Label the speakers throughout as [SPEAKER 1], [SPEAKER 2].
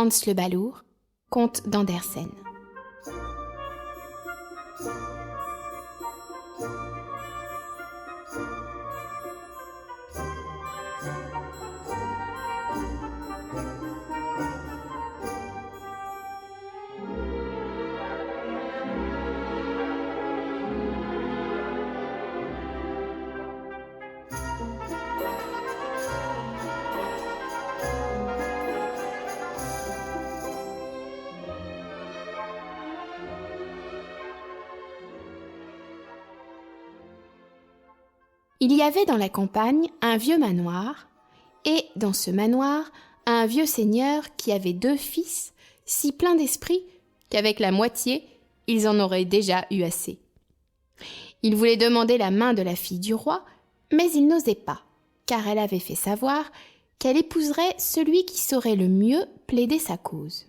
[SPEAKER 1] Hans le Balourd, comte d'Andersen. Il y avait dans la campagne un vieux manoir, et dans ce manoir, un vieux seigneur qui avait 2 fils, si pleins d'esprit qu'avec la moitié, ils en auraient déjà eu assez. Il voulait demander la main de la fille du roi, mais il n'osait pas, car elle avait fait savoir qu'elle épouserait celui qui saurait le mieux plaider sa cause.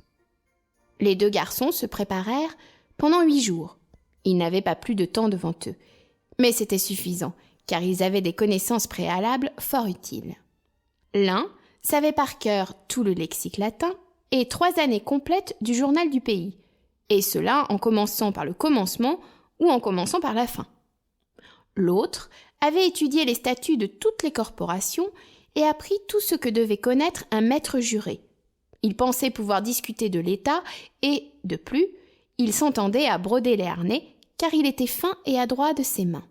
[SPEAKER 1] Les 2 garçons se préparèrent pendant 8 jours. Ils n'avaient pas plus de temps devant eux, mais c'était suffisant, car ils avaient des connaissances préalables fort utiles. L'un savait par cœur tout le lexique latin et 3 années complètes du journal du pays, et cela en commençant par le commencement ou en commençant par la fin. L'autre avait étudié les statuts de toutes les corporations et appris tout ce que devait connaître un maître juré. Il pensait pouvoir discuter de l'État et, de plus, il s'entendait à broder les harnais, car il était fin et adroit de ses mains.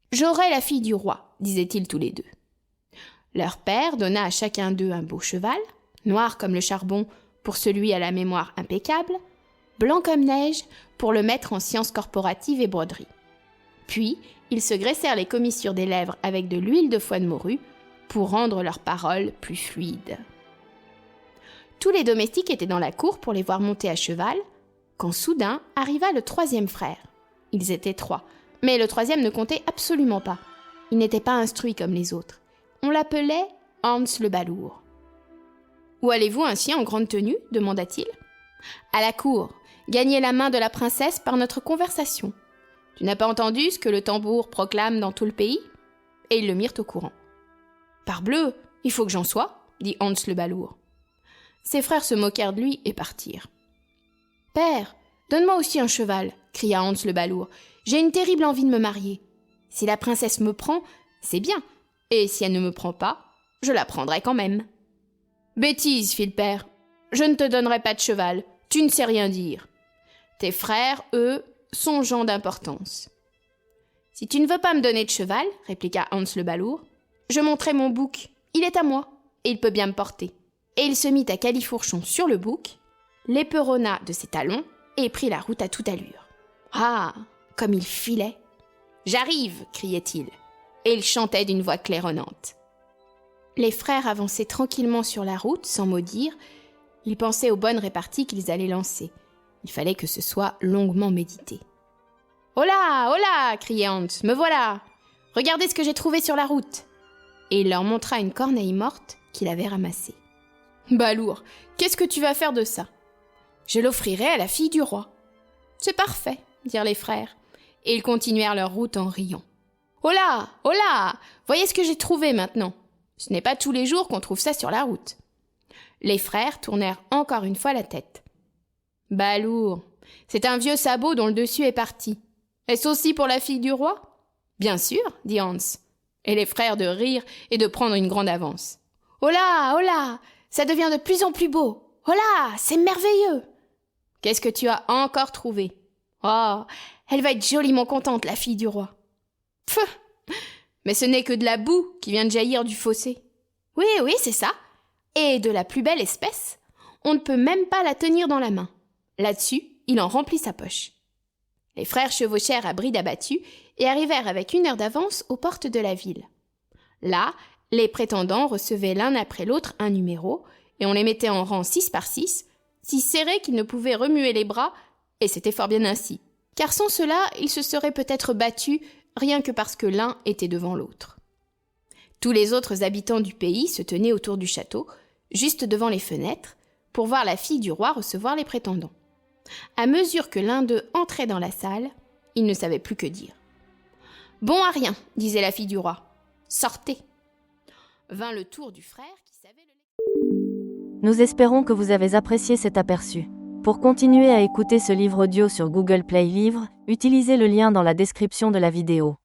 [SPEAKER 1] « J'aurai la fille du roi », disaient-ils tous les 2. Leur père donna à chacun d'eux un beau cheval, noir comme le charbon pour celui à la mémoire impeccable, blanc comme neige pour le maître en sciences corporatives et broderies. Puis, ils se graissèrent les commissures des lèvres avec de l'huile de foie de morue pour rendre leurs paroles plus fluides. Tous les domestiques étaient dans la cour pour les voir monter à cheval, quand soudain arriva le 3e frère. Ils étaient 3. Mais le 3e ne comptait absolument pas. Il n'était pas instruit comme les autres. On l'appelait Hans le Balourd. « Où allez-vous ainsi en grande tenue » demanda-t-il. « À la cour, gagner la main de la princesse par notre conversation. Tu n'as pas entendu ce que le tambour proclame dans tout le pays ?» Et ils le mirent au courant. « Parbleu, il faut que j'en sois » dit Hans le Balourd. Ses frères se moquèrent de lui et partirent. « Père, donne-moi aussi un cheval » cria Hans le Balourd. « J'ai une terrible envie de me marier. Si la princesse me prend, c'est bien, et si elle ne me prend pas, je la prendrai quand même. »« Bêtise, fit le père. Je ne te donnerai pas de cheval, tu ne sais rien dire. Tes frères, eux, sont gens d'importance. »« Si tu ne veux pas me donner de cheval, répliqua Hans le Balourd, je monterai mon bouc, il est à moi, et il peut bien me porter. » Et il se mit à califourchon sur le bouc, l'éperonna de ses talons, et prit la route à toute allure. Ah, comme il filait !« J'arrive » criait-il, et il chantait d'une voix claironnante. Les frères avançaient tranquillement sur la route, sans mot dire. Ils pensaient aux bonnes réparties qu'ils allaient lancer. Il fallait que ce soit longuement médité. « Hola, hola » criait Hans, « me voilà ! Regardez ce que j'ai trouvé sur la route !» Et il leur montra une corneille morte qu'il avait ramassée. « Balourd, qu'est-ce que tu vas faire de ça ?»« Je l'offrirai à la fille du roi. »« C'est parfait » dirent les frères, et ils continuèrent leur route en riant. « Hola, hola ! Voyez ce que j'ai trouvé maintenant. Ce n'est pas tous les jours qu'on trouve ça sur la route. » Les frères tournèrent encore une fois la tête. « Balourd, c'est un vieux sabot dont le dessus est parti. Est-ce aussi pour la fille du roi ?»« Bien sûr, » dit Hans, et les frères de rire et de prendre une grande avance. « Hola, hola ! Ça devient de plus en plus beau. Hola, c'est merveilleux ! Qu'est-ce que tu as encore trouvé ? Oh, elle va être joliment contente, la fille du roi. » Pfff, mais ce n'est que de la boue qui vient de jaillir du fossé. Oui, oui, c'est ça. Et de la plus belle espèce. On ne peut même pas la tenir dans la main. Là-dessus, il en remplit sa poche. Les frères chevauchèrent à bride abattue et arrivèrent avec 1 heure d'avance aux portes de la ville. Là, les prétendants recevaient l'un après l'autre un numéro, et on les mettait en rang 6 par 6, si serrés qu'ils ne pouvaient remuer les bras, et c'était fort bien ainsi, car sans cela, ils se seraient peut-être battus, rien que parce que l'un était devant l'autre. Tous les autres habitants du pays se tenaient autour du château, juste devant les fenêtres, pour voir la fille du roi recevoir les prétendants. À mesure que l'un d'eux entrait dans la salle, il ne savait plus que dire. « Bon à rien, disait la fille du roi. Sortez !» Vint le tour du frère qui savait le...
[SPEAKER 2] Nous espérons que vous avez apprécié cet aperçu. Pour continuer à écouter ce livre audio sur Google Play Livres, utilisez le lien dans la description de la vidéo.